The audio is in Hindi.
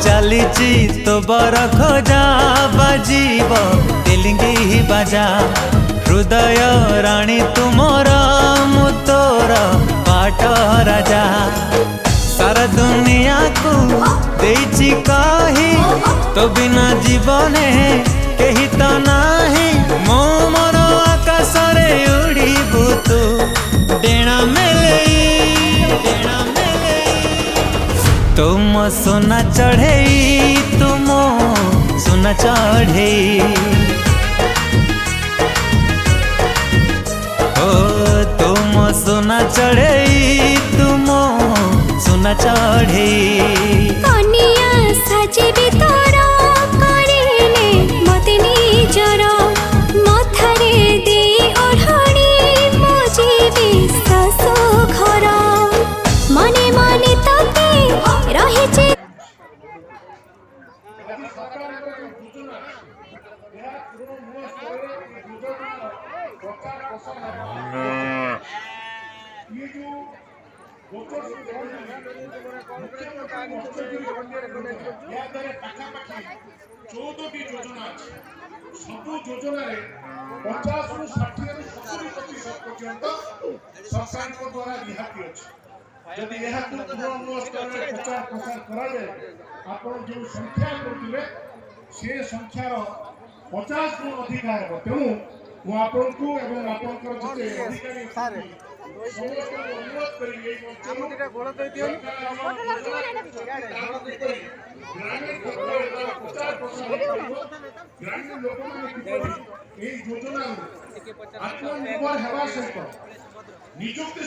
चलीची तो बर खोजा बाजीब तेलिंगी बाजा हृदय राणी तुमर मु तोर पाट राजा सारा दुनिया को देइची कही तो बिना जीवने कही तो नाही मो मोर आकाश रे उड़ीबू तू डेणा मेले तुम सोना चढ़े तुम सोना चढ़े ओ तुम सोना चढ़े तुम सोना चढ़े कनिया साजेबी तोर करिले मते निजर मथारे दे ओढ़णी मोजेबी सासो घर मने मने तते रहिचे चौदह योजना सब योजन 50 रु 60 रु 70% पर्यंत सरकार द्वारा रिहाती अच्छी जदि यह प्रचार प्रसार कराए आप जो संख्या करते से संख्यार 50 गुण अधिक है तेणु आत्मनिर्भर होगा सहित निजुक्ति